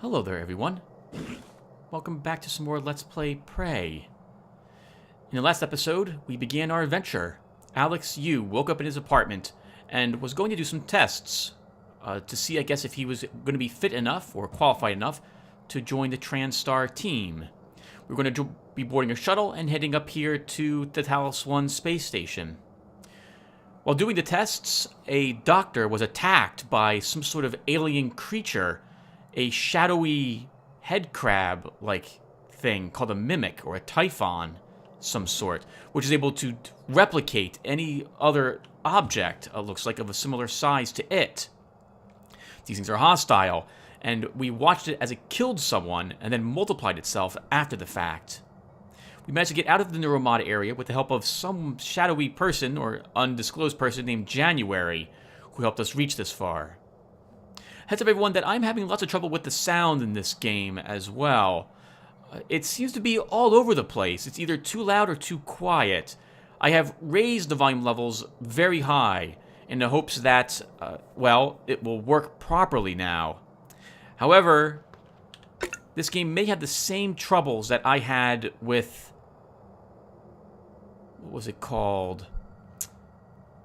Hello there, everyone. Welcome back to some more Let's Play Prey. In the last episode, we began our adventure. Alex Yu woke up in his apartment and was going to do some tests to see, I guess, if he was going to be fit enough or qualified enough to join the TranStar team. We're going to be boarding a shuttle and heading up here to the Talos 1 space station. While doing the tests, a doctor was attacked by some sort of alien creature, a shadowy head crab-like thing called a mimic or a typhon, some sort, which is able to replicate any other object, looks like of a similar size to it. These things are hostile, and we watched it as it killed someone and then multiplied itself after the fact. We managed to get out of the neuromod area with the help of some shadowy person or undisclosed person named January, who helped us reach this far. Heads up, everyone, that I'm having lots of trouble with the sound in this game as well. It seems to be all over the place. It's either too loud or too quiet. I have raised the volume levels very high in the hopes that, well, it will work properly now. However, this game may have the same troubles that I had with... what was it called?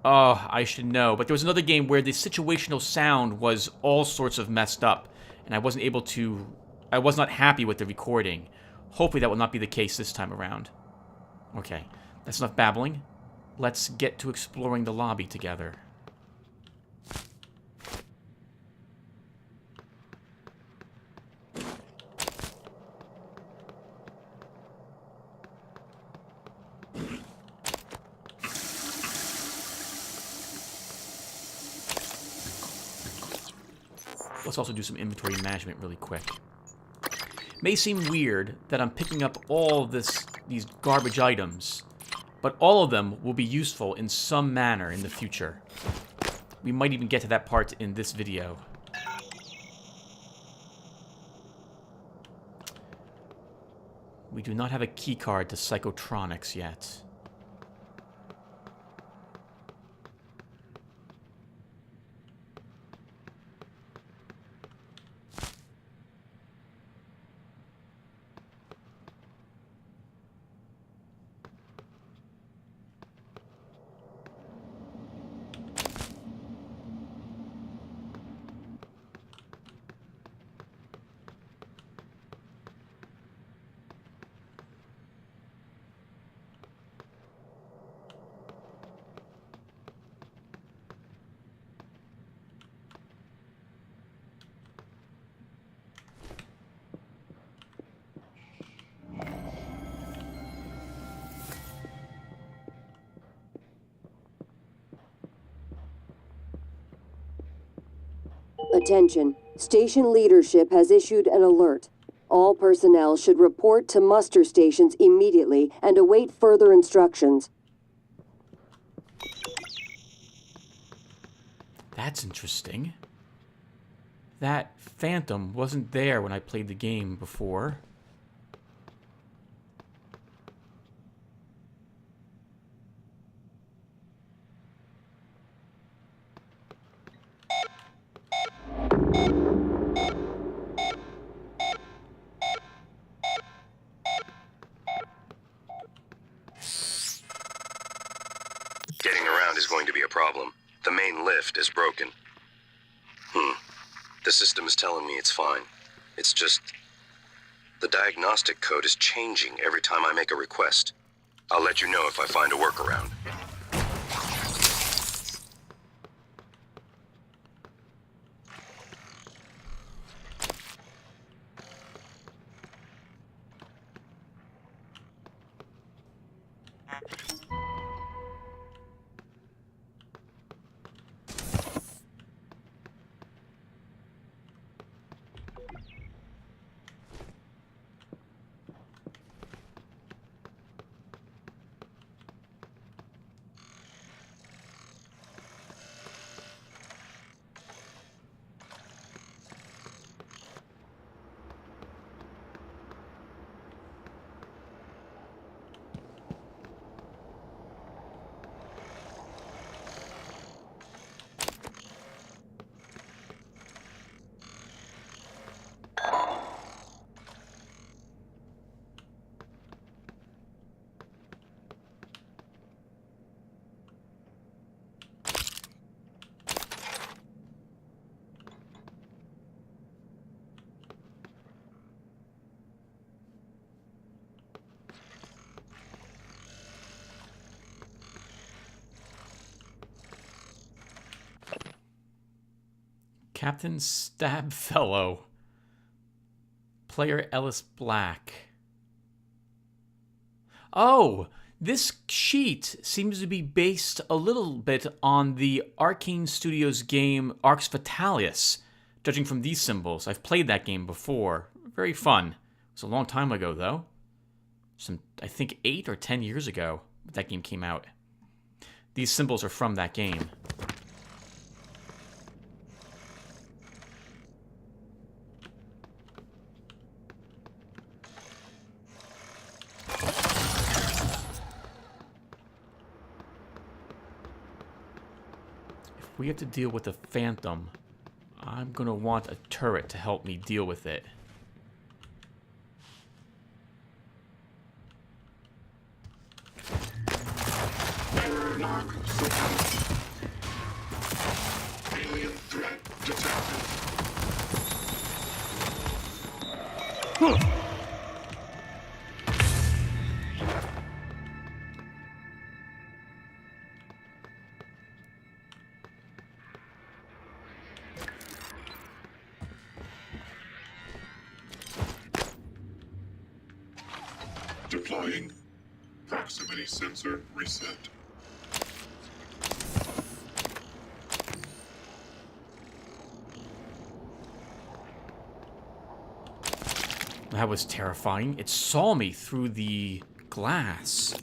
Oh, I should know. But there was another game where the situational sound was all sorts of messed up, and I wasn't able to... I was not happy with the recording. Hopefully that will not be the case this time around. Okay, that's enough babbling. Let's get to exploring the lobby together. Let's also do some inventory management really quick. It may seem weird that I'm picking up all of these garbage items, but all of them will be useful in some manner in the future. We might even get to that part in this video. We do not have a keycard to Psychotronics yet. Attention. Station leadership has issued an alert. All personnel should report to muster stations immediately and await further instructions. That's interesting. That phantom wasn't there when I played the game before. Getting around is going to be a problem. The main lift is broken. The system is telling me it's fine. It's just... the diagnostic code is changing every time I make a request. I'll let you know if I find a workaround. Captain Stabfellow. Player Ellis Black. Oh, this sheet seems to be based a little bit on the Arcane Studios game Arx Fatalis, judging from these symbols. I've played that game before. Very fun. It was a long time ago, though. I think 8 or 10 years ago that game came out. These symbols are from that game. If we have to deal with the Phantom, I'm gonna want a turret to help me deal with it. Alien threat detected. Deploying. Proximity sensor reset. That was terrifying. It saw me through the glass.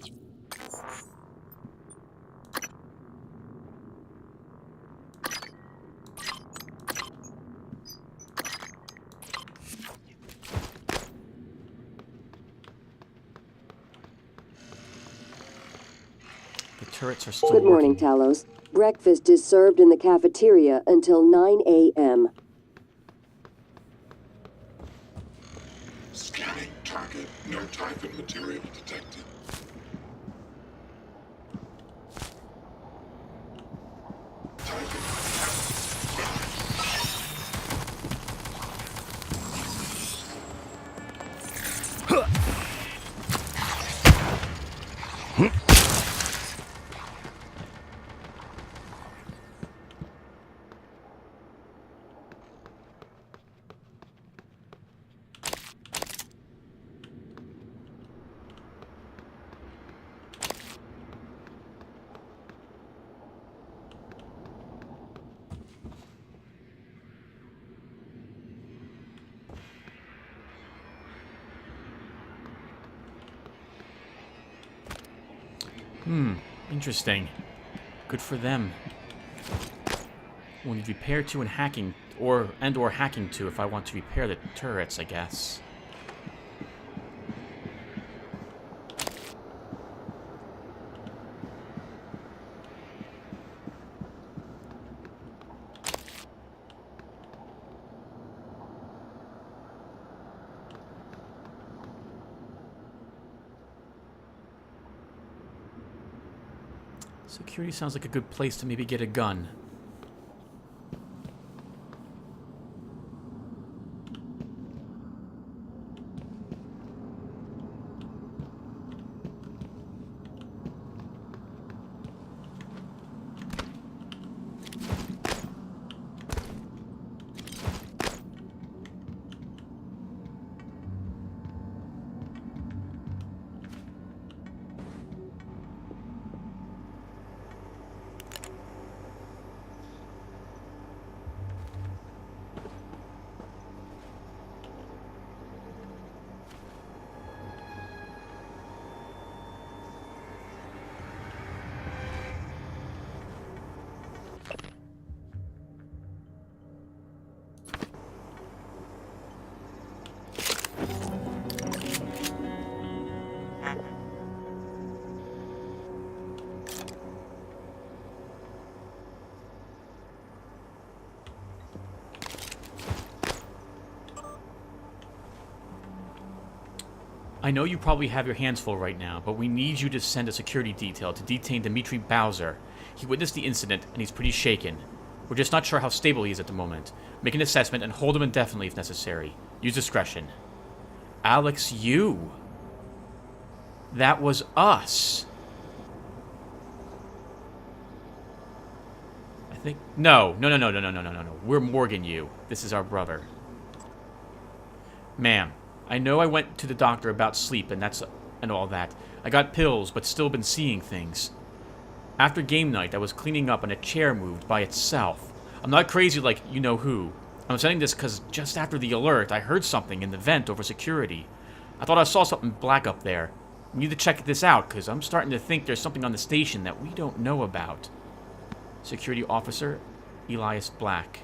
The turrets are still Good morning, working. Talos. Breakfast is served in the cafeteria until 9 a.m. Scanning target. No Typhon material detected. Interesting. Good for them. We'll need repair to and hacking, or hacking to if I want to repair the turrets, I guess. Security sounds like a good place to maybe get a gun. I know you probably have your hands full right now, but we need you to send a security detail to detain Dmitri Bowser. He witnessed the incident, and he's pretty shaken. We're just not sure how stable he is at the moment. Make an assessment and hold him indefinitely if necessary. Use discretion. Alex, you. That was us. I think... No. No. We're Morgan you. This is our brother. Ma'am, I know I went to the doctor about sleep and all that. I got pills, but still been seeing things. After game night, I was cleaning up and a chair moved by itself. I'm not crazy like you-know-who. I'm saying this because just after the alert, I heard something in the vent over security. I thought I saw something black up there. We need to check this out, because I'm starting to think there's something on the station that we don't know about. Security Officer Elias Black.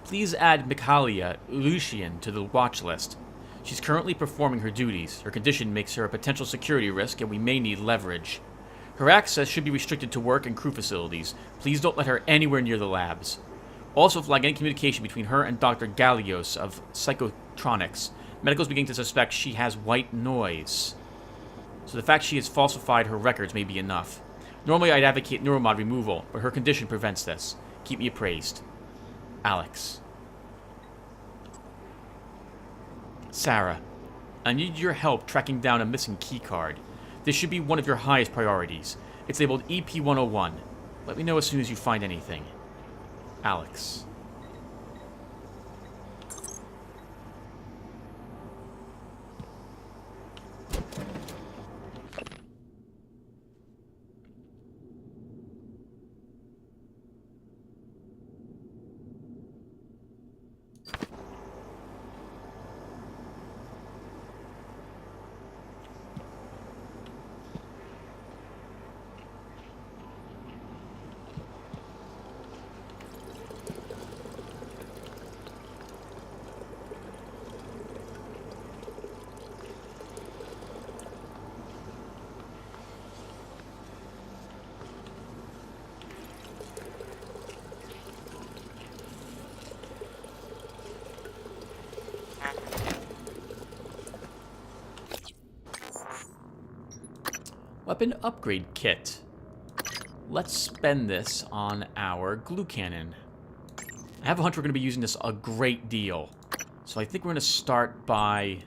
Please add Michaelia Lucian to the watch list. She's currently performing her duties. Her condition makes her a potential security risk, and we may need leverage. Her access should be restricted to work and crew facilities. Please don't let her anywhere near the labs. Also flag any communication between her and Dr. Gallios of Psychotronics. Medical's beginning to suspect she has white noise. So the fact she has falsified her records may be enough. Normally I'd advocate neuromod removal, but her condition prevents this. Keep me appraised. Alex. Sarah, I need your help tracking down a missing keycard. This should be one of your highest priorities. It's labeled EP-101. Let me know as soon as you find anything. Alex. Weapon upgrade kit. Let's spend this on our glue cannon. I have a hunch we're going to be using this a great deal. So I think we're going to start by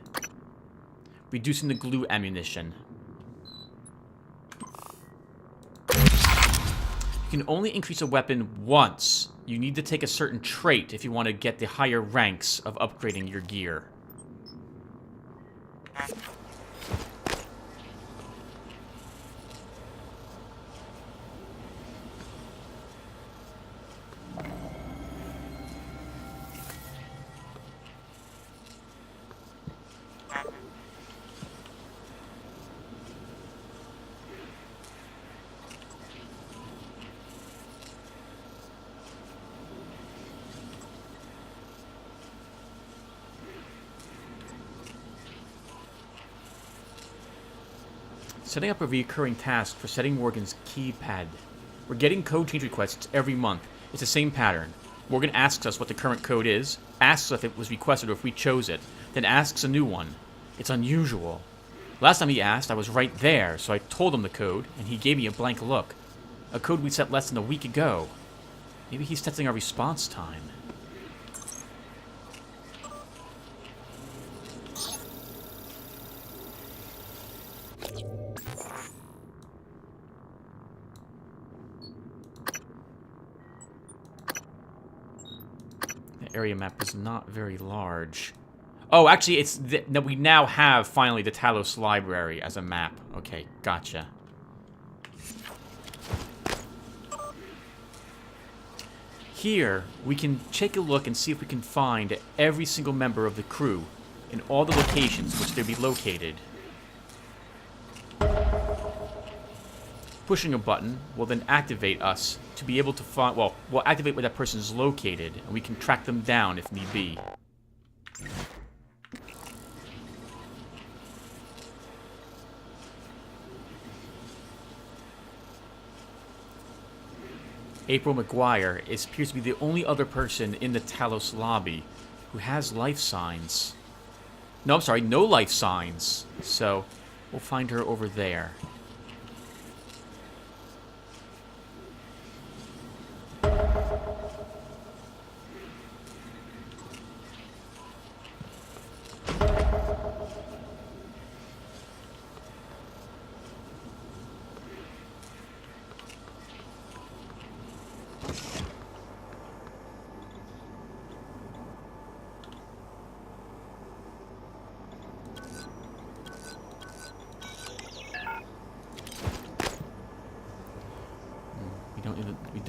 reducing the glue ammunition. You can only increase a weapon once. You need to take a certain trait if you want to get the higher ranks of upgrading your gear. Setting up a recurring task for setting Morgan's keypad. We're getting code change requests every month. It's the same pattern. Morgan asks us what the current code is, asks if it was requested or if we chose it, then asks a new one. It's unusual. Last time he asked, I was right there, so I told him the code, and he gave me a blank look. A code we set less than a week ago. Maybe he's testing our response time. Area map is not very large. Oh, actually, it's that we now have, finally, the Talos library as a map. Okay, gotcha. Here, we can take a look and see if we can find every single member of the crew in all the locations which they'll be located. Pushing a button will then activate us to be able to find, well, we'll activate where that person is located, and we can track them down if need be. April McGuire appears to be the only other person in the Talos lobby who has life signs. No, I'm sorry, no life signs. So, we'll find her over there.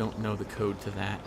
don't know the code to that.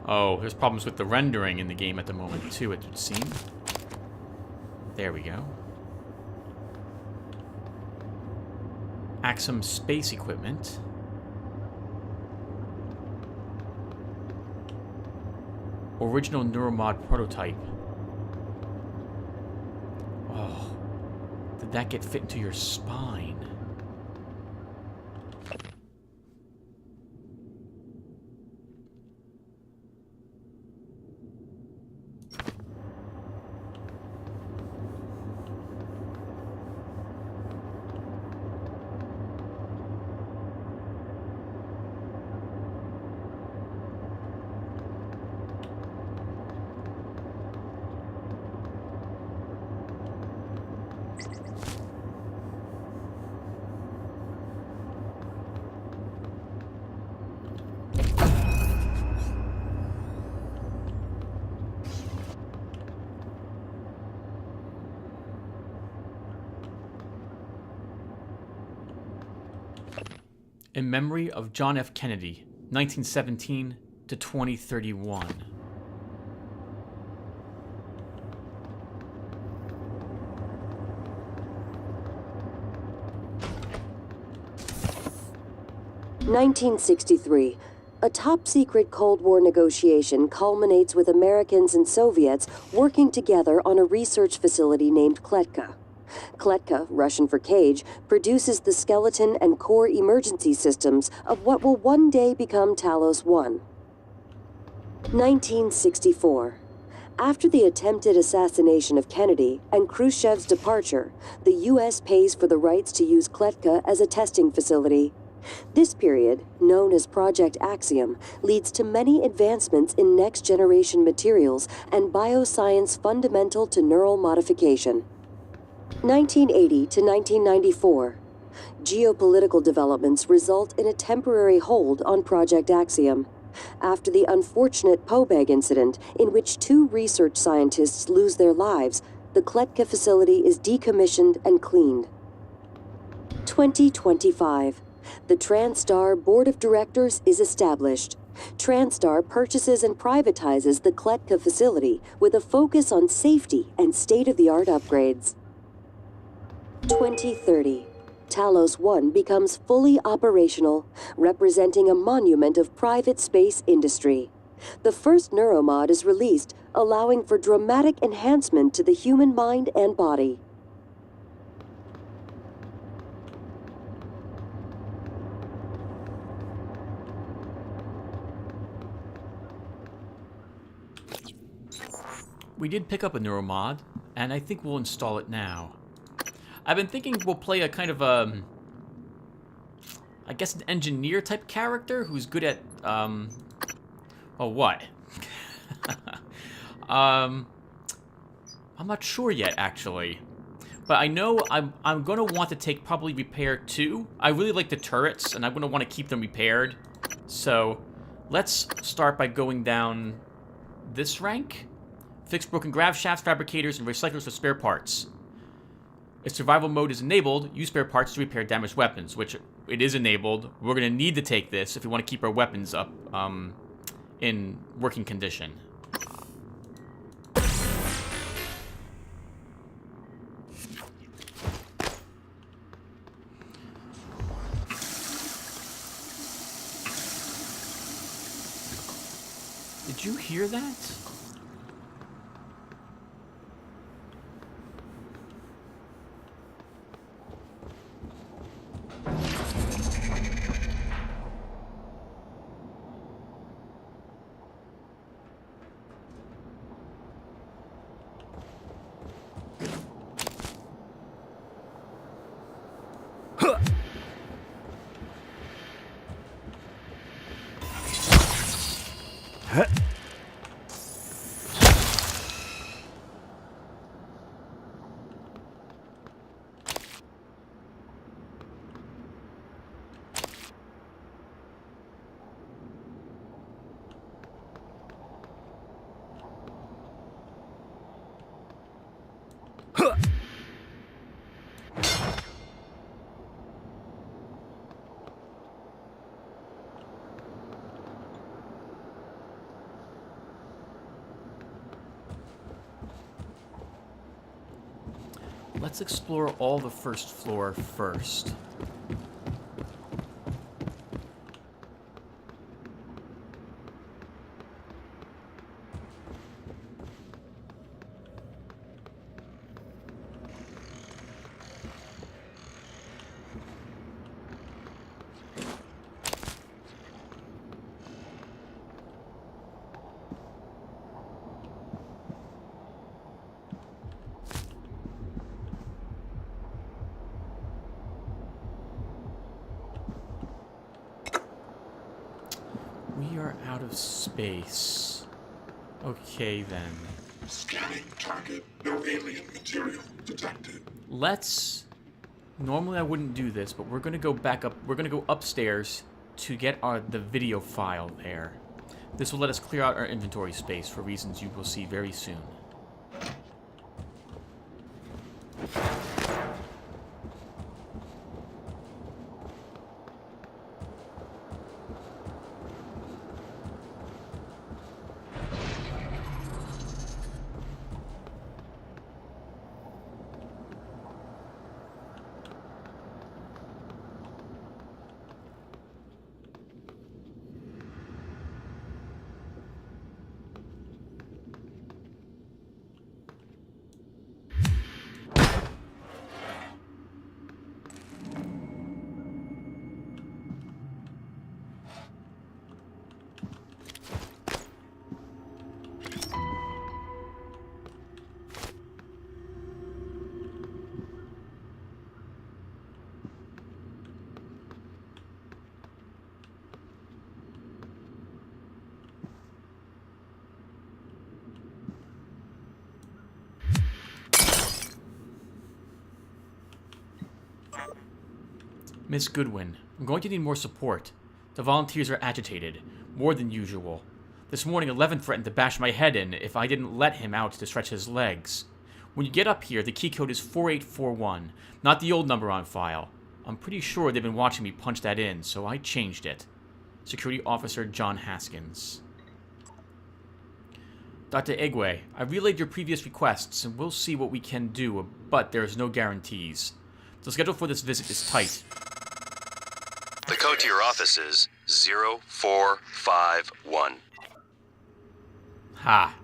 Oh, there's problems with the rendering in the game at the moment, too, it would seem. There we go. Axum space equipment. Original neuromod prototype. Oh, did that get fit into your spine? In memory of John F. Kennedy, 1917 to 2031. (1963). A top-secret Cold War negotiation culminates with Americans and Soviets working together on a research facility named Kletka. Kletka, Russian for cage, produces the skeleton and core emergency systems of what will one day become Talos 1. 1964. After the attempted assassination of Kennedy and Khrushchev's departure, the U.S. pays for the rights to use Kletka as a testing facility. This period, known as Project Axiom, leads to many advancements in next-generation materials and bioscience fundamental to neural modification. 1980 to 1994. Geopolitical developments result in a temporary hold on Project Axiom. After the unfortunate Pobeg incident, in which 2 research scientists lose their lives, the Kletka facility is decommissioned and cleaned. 2025. The TranStar Board of Directors is established. TranStar purchases and privatizes the Kletka facility with a focus on safety and state-of-the-art upgrades. 2030. Talos 1 becomes fully operational, representing a monument of private space industry. The first neuromod is released, allowing for dramatic enhancement to the human mind and body. We did pick up a neuromod, and I think we'll install it now. I've been thinking we'll play a kind of a, I guess, an engineer type character who's good at, oh, what? I'm not sure yet, actually. But I know I'm going to want to take probably repair 2. I really like the turrets, and I'm going to want to keep them repaired. So let's start by going down this rank. Fix broken grav shafts, fabricators, and recyclers for spare parts. If survival mode is enabled, use spare parts to repair damaged weapons, which it is enabled. We're going to need to take this if we want to keep our weapons up in working condition. Did you hear that? Let's explore all the first floor first. We are out of space. Okay, then. Scanning target. No alien material detected. Let's... Normally I wouldn't do this, but we're gonna go back up. We're gonna go upstairs to get the video file there. This will let us clear out our inventory space for reasons you will see very soon. Miss Goodwin, I'm going to need more support. The volunteers are agitated, more than usual. This morning, 11 threatened to bash my head in if I didn't let him out to stretch his legs. When you get up here, the key code is 4841, not the old number on file. I'm pretty sure they've been watching me punch that in, so I changed it. Security Officer John Haskins. Dr. Egwe, I relayed your previous requests, and we'll see what we can do, but there's no guarantees. The schedule for this visit is tight. The code to your office is 0451. Ha.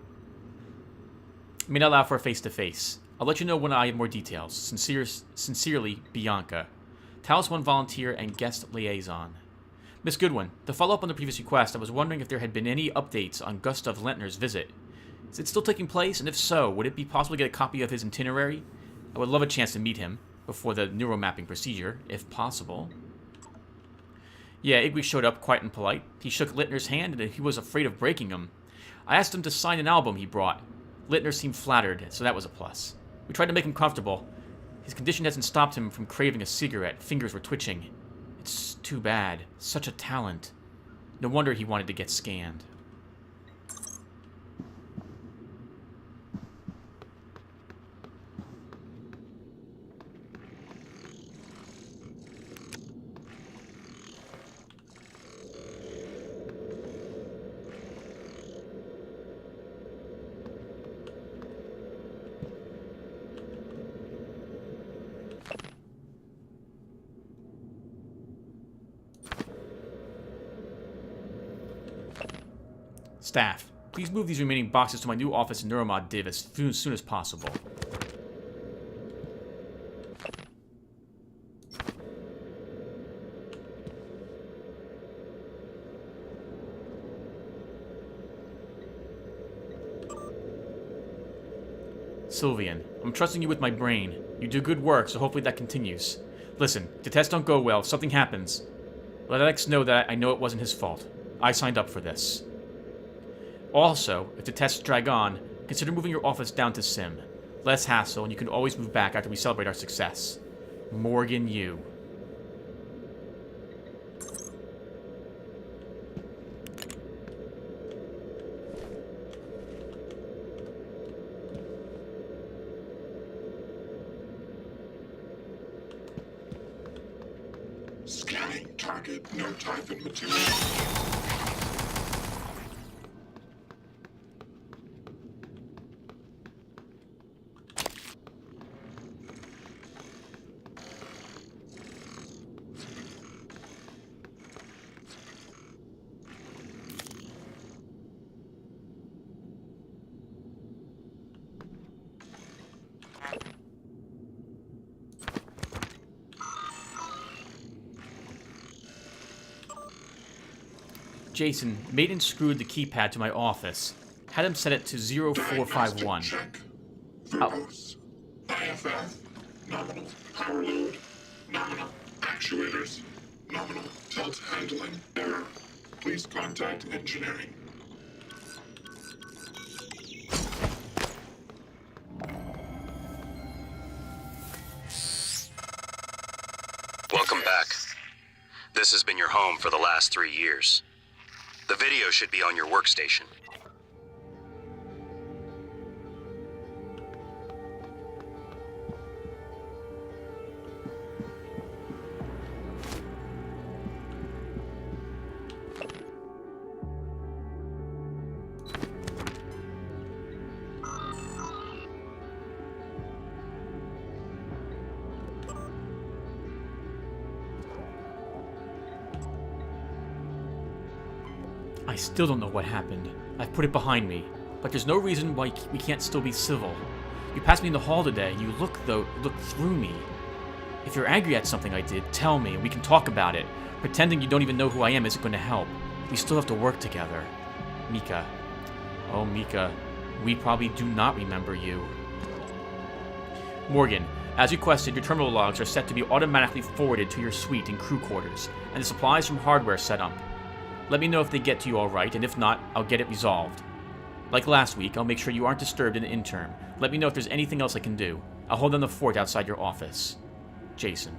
May not allow for a face-to-face. I'll let you know when I have more details. Sincerely, Bianca. Talos 1 volunteer and guest liaison. Miss Goodwin, to follow up on the previous request, I was wondering if there had been any updates on Gustav Lentner's visit. Is it still taking place? And if so, would it be possible to get a copy of his itinerary? I would love a chance to meet him before the neuromapping procedure, if possible. Yeah, Igwe showed up quiet and polite. He shook Littner's hand and he was afraid of breaking him. I asked him to sign an album he brought. Littner seemed flattered, so that was a plus. We tried to make him comfortable. His condition hasn't stopped him from craving a cigarette. Fingers were twitching. It's too bad. Such a talent. No wonder he wanted to get scanned. Staff, please move these remaining boxes to my new office in Neuromod Div as soon as possible. Sylvian, I'm trusting you with my brain. You do good work, so hopefully that continues. Listen, if the tests don't go well, if something happens, let Alex know that I know it wasn't his fault. I signed up for this. Also, if the tests drag on, consider moving your office down to Sim. Less hassle, and you can always move back after we celebrate our success. Morgan Yu. Scanning target, no Typhon material. Jason, Maiden screwed the keypad to my office. Had him set it to 0451. Check. Verbose. IFF. Nominal. Power load. Nominal. Actuators. Nominal. Tilt handling. Error. Please contact engineering. Welcome back. This has been your home for the last 3 years. The video should be on your workstation. I still don't know what happened. I've put it behind me, but there's no reason why we can't still be civil. You passed me in the hall today, and you looked through me. If you're angry at something I did, tell me, and we can talk about it. Pretending you don't even know who I am isn't going to help. We still have to work together. Mika. Oh, Mika. We probably do not remember you. Morgan, as requested, your terminal logs are set to be automatically forwarded to your suite in crew quarters, and the supplies from hardware set up. Let me know if they get to you alright, and if not, I'll get it resolved. Like last week, I'll make sure you aren't disturbed in the interim. Let me know if there's anything else I can do. I'll hold down the fort outside your office. Jason.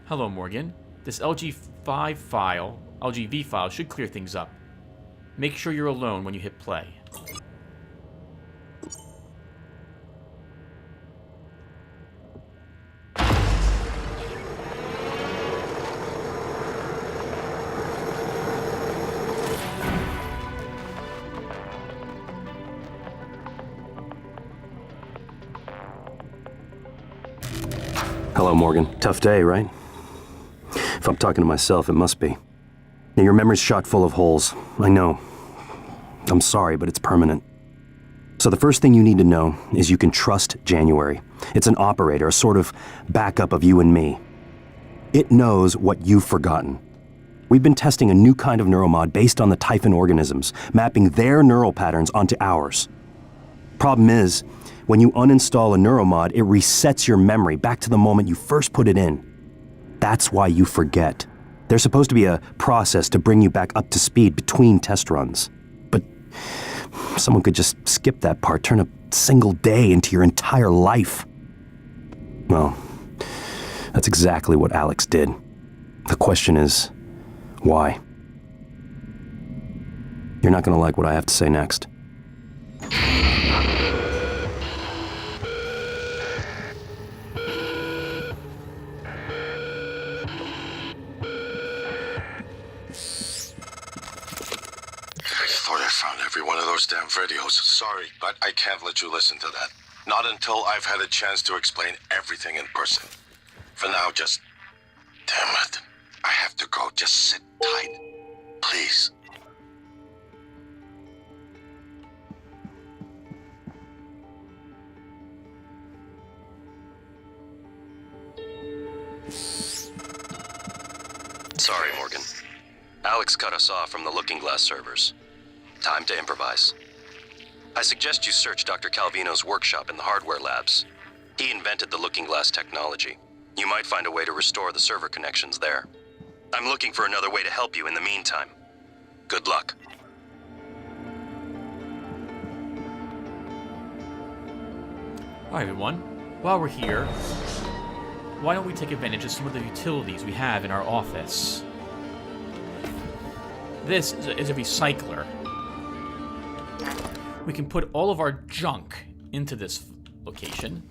Hello, Morgan. This LG5 file, LGV file, should clear things up. Make sure you're alone when you hit play. Hello, Morgan. Tough day, right? If I'm talking to myself, it must be. Now, your memory's shot full of holes. I know. I'm sorry, but it's permanent. So the first thing you need to know is you can trust January. It's an operator, a sort of backup of you and me. It knows what you've forgotten. We've been testing a new kind of neuromod based on the Typhon organisms, mapping their neural patterns onto ours. Problem is, when you uninstall a neuromod, it resets your memory back to the moment you first put it in. That's why you forget. There's supposed to be a process to bring you back up to speed between test runs. But someone could just skip that part, turn a single day into your entire life. Well, that's exactly what Alex did. The question is, why? You're not gonna like what I have to say next. Every one of those damn videos. Sorry, but I can't let you listen to that. Not until I've had a chance to explain everything in person. For now, just... Damn it. I have to go. Just sit tight. Please. Sorry, Morgan. Alex cut us off from the Looking Glass servers. Time to improvise. I suggest you search Dr. Calvino's workshop in the hardware labs. He invented the Looking Glass technology. You might find a way to restore the server connections there. I'm looking for another way to help you in the meantime. Good luck. Alright, everyone. While we're here, why don't we take advantage of some of the utilities we have in our office? This is a recycler. we can put all of our junk into this location.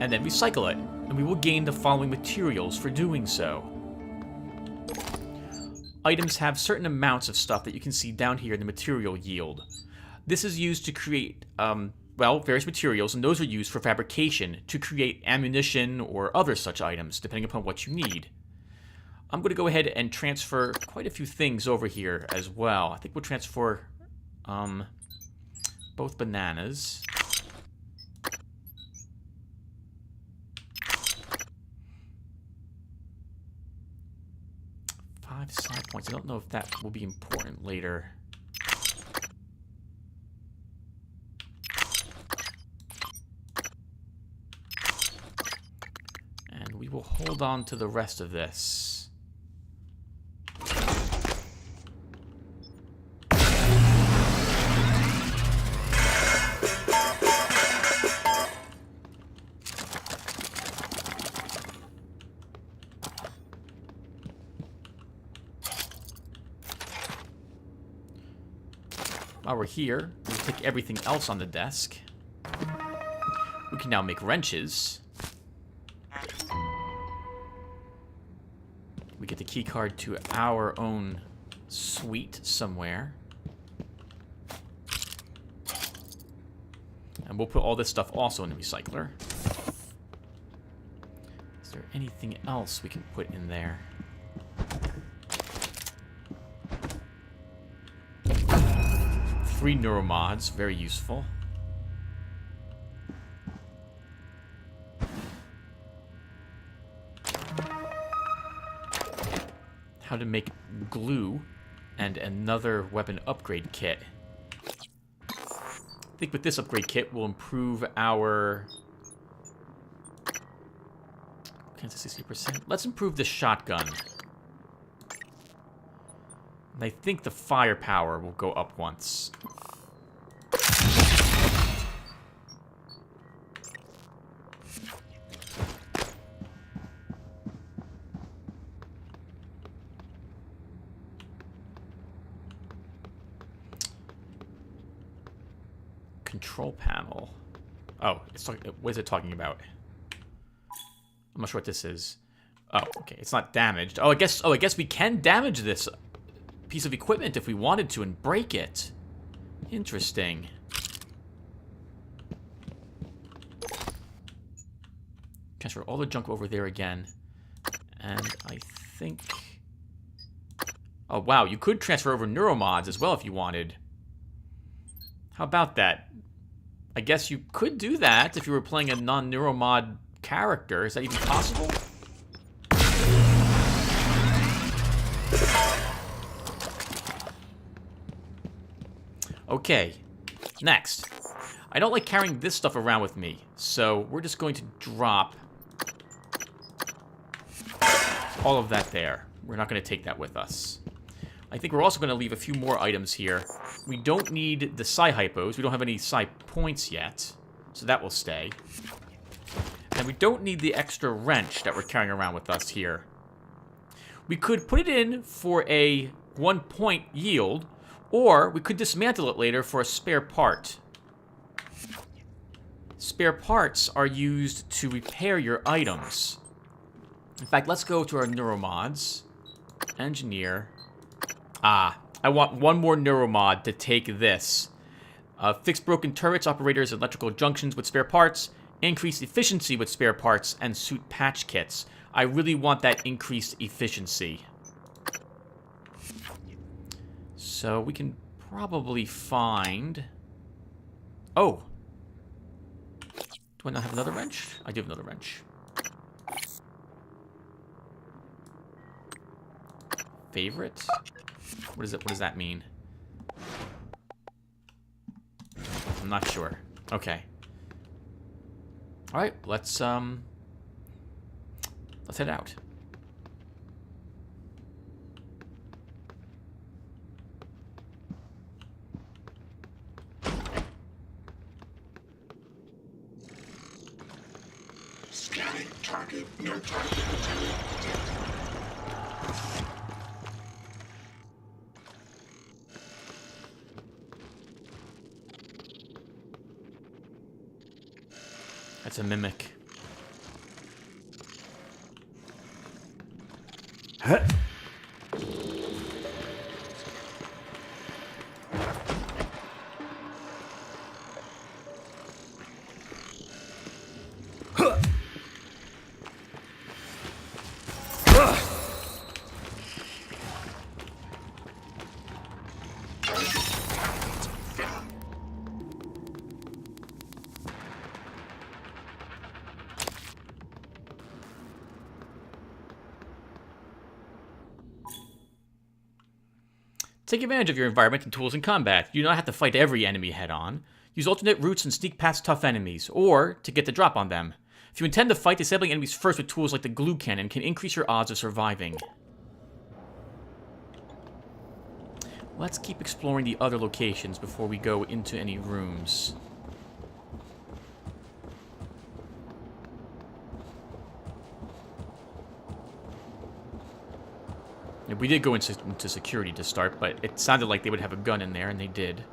And then recycle it. And we will gain the following materials for doing so. Items have certain amounts of stuff that you can see down here in the material yield. This is used to create, well, various materials, and those are used for fabrication to create ammunition or other such items, depending upon what you need. I'm going to go ahead and transfer quite a few things over here as well. I think we'll transfer both bananas. 5 side points. I don't know if that will be important later. And we will hold on to the rest of this. While we're here, we'll take everything else on the desk. We can now make wrenches. We get the key card to our own suite somewhere. And we'll put all this stuff also in the recycler. Is there anything else we can put in there? 3 neuromods, very useful. How to make glue and another weapon upgrade kit. I think with this upgrade kit we'll improve our... Okay, 60%. Let's improve the shotgun. And I think the firepower will go up once. Control panel. Oh, it's talking. What is it talking about? I'm not sure what this is. Oh, okay. It's not damaged. Oh, I guess we can damage this piece of equipment if we wanted to and break it. Interesting. Transfer all the junk over there again. And I think... Oh, wow. You could transfer over neuromods as well if you wanted. How about that? I guess you could do that if you were playing a non-neuromod character. Is that even possible? Okay, next. I don't like carrying this stuff around with me, so we're just going to drop all of that there. We're not going to take that with us. I think we're also going to leave a few more items here. We don't need the psi hypos. We don't have any psi points yet, so that will stay. And we don't need the extra wrench that we're carrying around with us here. We could put it in for a 1-point yield, or we could dismantle it later for a spare part. Spare parts are used to repair your items. In fact, let's go to our neuromods. Engineer. Ah, I want one more neuromod to take this. Fix broken turrets, operators, electrical junctions with spare parts, increase efficiency with spare parts, and suit patch kits. I really want that increased efficiency. So we can probably find... Oh! Do I not have another wrench? I do have another wrench. Favorite? What is it? What does that mean? I'm not sure. Okay. All right, let's head out. Scanning target. No target material detected. That's a mimic. Take advantage of your environment and tools in combat. You do not have to fight every enemy head-on. Use alternate routes and sneak past tough enemies, or to get the drop on them. If you intend to fight, disabling enemies first with tools like the glue cannon can increase your odds of surviving. Let's keep exploring the other locations before we go into any rooms. Yeah, we did go into security to start, but it sounded like they would have a gun in there, and they did.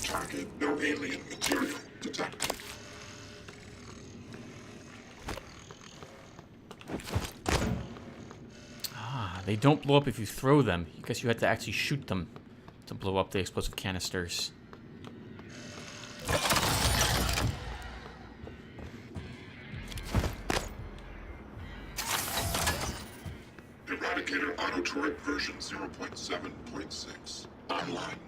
Target, no alien material detected. They don't blow up if you throw them. I guess you had to actually shoot them to blow up the explosive canisters. Eradicator auto turret version 0.7.6 online.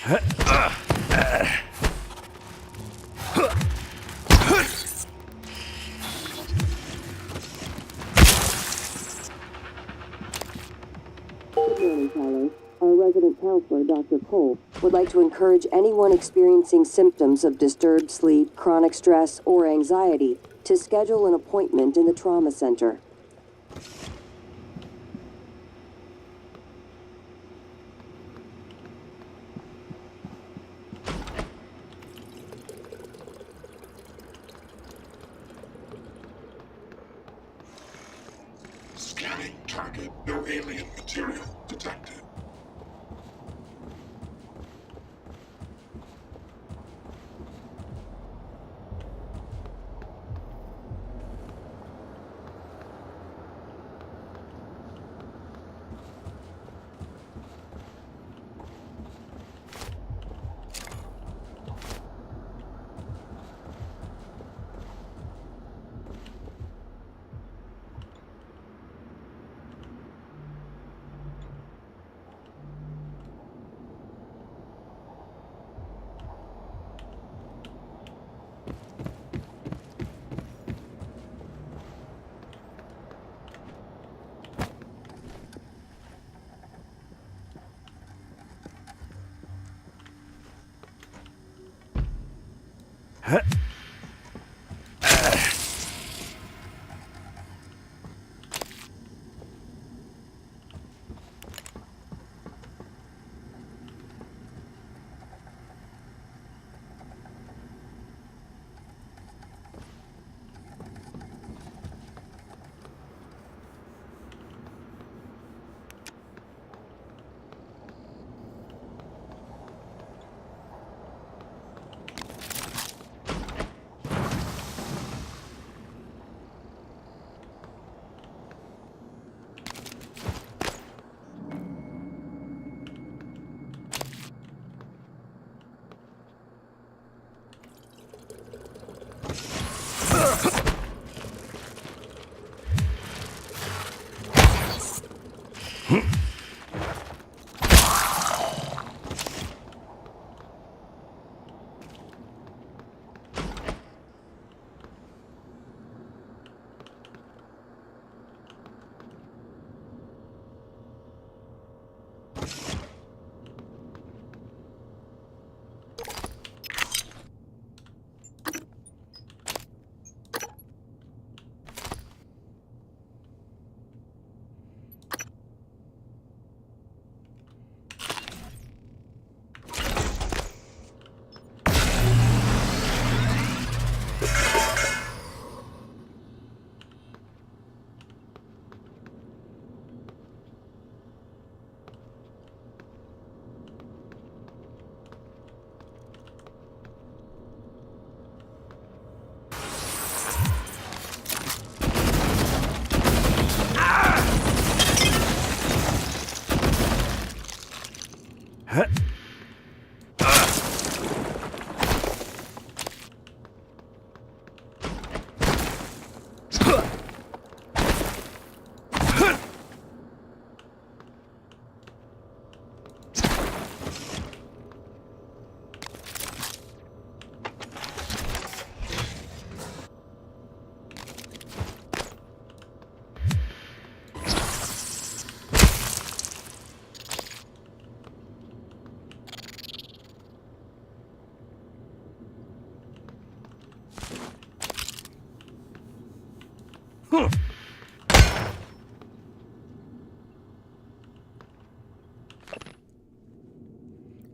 Good morning, Talos. Our resident counselor, Dr. Cole, would like to encourage anyone experiencing symptoms of disturbed sleep, chronic stress, or anxiety to schedule an appointment in the trauma center. Scanning target. No alien material detected.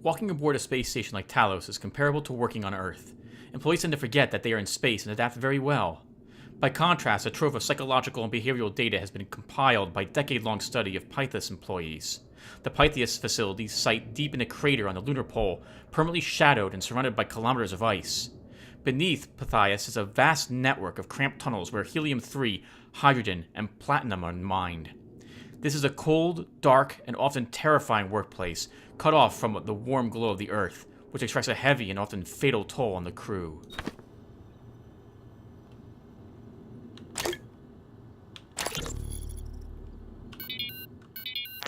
Walking aboard a space station like Talos is comparable to working on Earth. Employees tend to forget that they are in space and adapt very well. By contrast, a trove of psychological and behavioral data has been compiled by decade-long study of Pythas employees. The Pythias facility site deep in a crater on the lunar pole, permanently shadowed and surrounded by kilometers of ice. Beneath Pythias is a vast network of cramped tunnels where helium-3, hydrogen, and platinum are mined. This is a cold, dark, and often terrifying workplace, cut off from the warm glow of the Earth, which extracts a heavy and often fatal toll on the crew.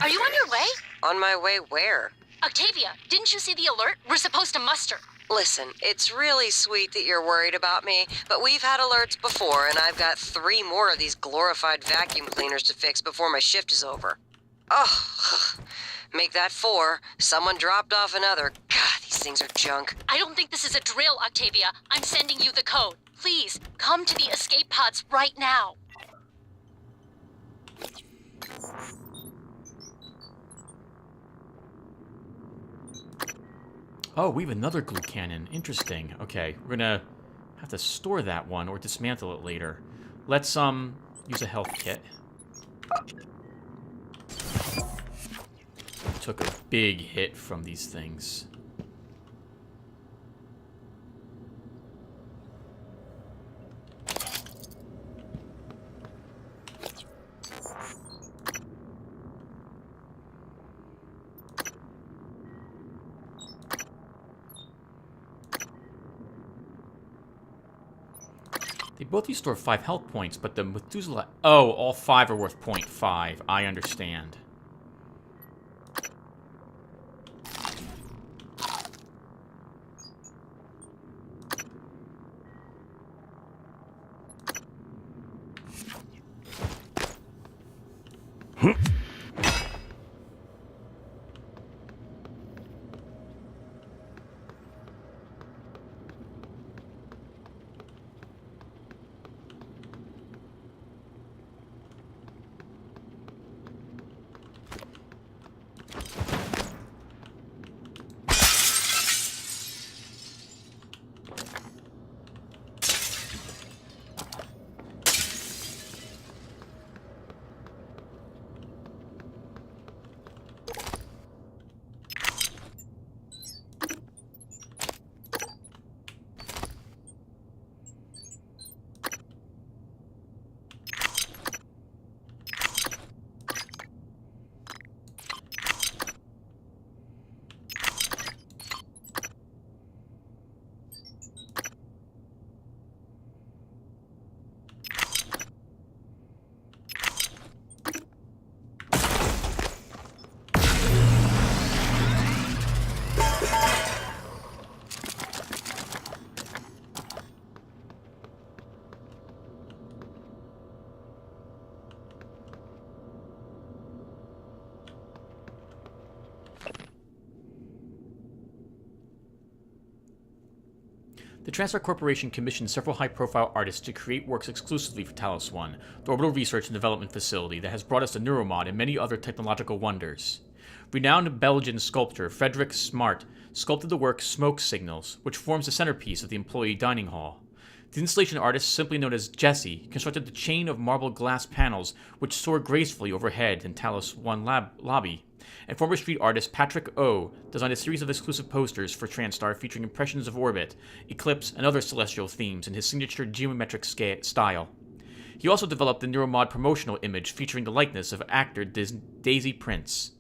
Are you on your way? On my way where? Octavia, didn't you see the alert? We're supposed to muster. Listen, it's really sweet that you're worried about me, but we've had alerts before, and I've got 3 more of these glorified vacuum cleaners to fix before my shift is over. Oh, make that 4. Someone dropped off another. God, these things are junk. I don't think this is a drill, Octavia. I'm sending you the code. Please, come to the escape pods right now. Oh, we have another glue cannon. Interesting. Okay, we're gonna have to store that one or dismantle it later. Let's, use a health kit. Took a big hit from these things. They both restore 5 health points, but the Methuselah... Oh, all 5 are worth 0.5. I understand. The Transtar Corporation commissioned several high-profile artists to create works exclusively for Talos 1, the orbital research and development facility that has brought us the Neuromod and many other technological wonders. Renowned Belgian sculptor Frederick Smart sculpted the work Smoke Signals, which forms the centerpiece of the employee dining hall. The installation artist, simply known as Jesse, constructed the chain of marble glass panels which soar gracefully overhead in Talos 1 lobby. And former street artist Patrick O designed a series of exclusive posters for TranStar featuring impressions of orbit, eclipse, and other celestial themes in his signature geometric style. He also developed the Neuromod promotional image featuring the likeness of actor Daisy Prince.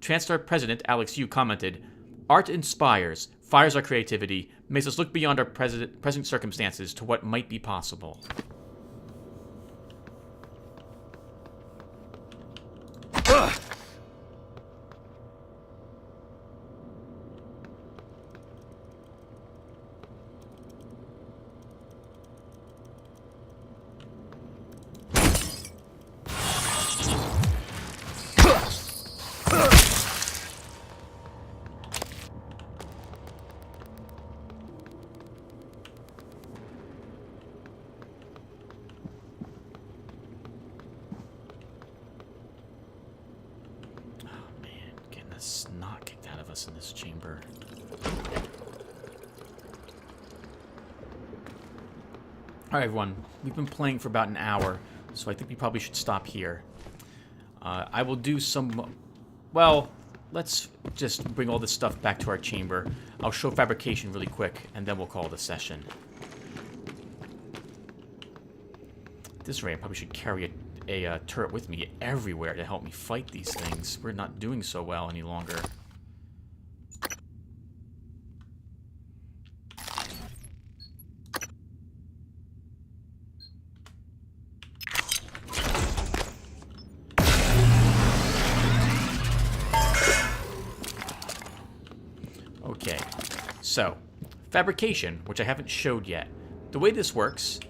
TranStar president Alex Yu commented, "Art inspires, fires our creativity, makes us look beyond our present circumstances to what might be possible." Snot kicked out of us in this chamber. Alright, everyone. We've been playing for about an hour, so I think we probably should stop here. I will do some... Well, let's just bring all this stuff back to our chamber. I'll show fabrication really quick, and then we'll call it a session. At this rate, I probably should carry a turret with me everywhere to help me fight these things. We're not doing so well any longer. So, fabrication, which I haven't showed yet. The way this works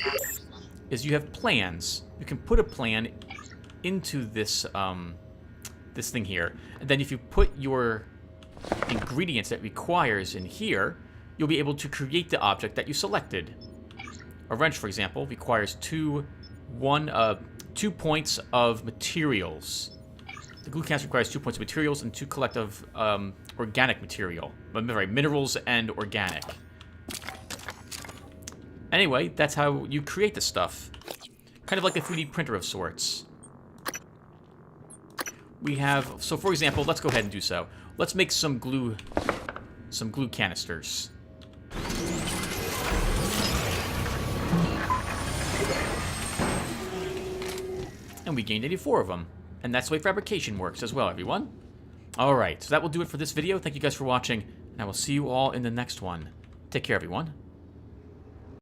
is you have plans. You can put a plan into this this thing here, and then if you put your ingredients that it requires in here, you'll be able to create the object that you selected. A wrench, for example, requires 2 points of materials. The glue canister requires 2 points of materials and 2 collective organic material. Sorry, minerals and organic. Anyway, that's how you create the stuff. Kind of like a 3D printer of sorts. We have, so for example, let's go ahead and do so. Let's make some glue canisters. And we gained 84 of them. And that's the way fabrication works as well, everyone. Alright, so that will do it for this video. Thank you guys for watching, and I will see you all in the next one. Take care, everyone.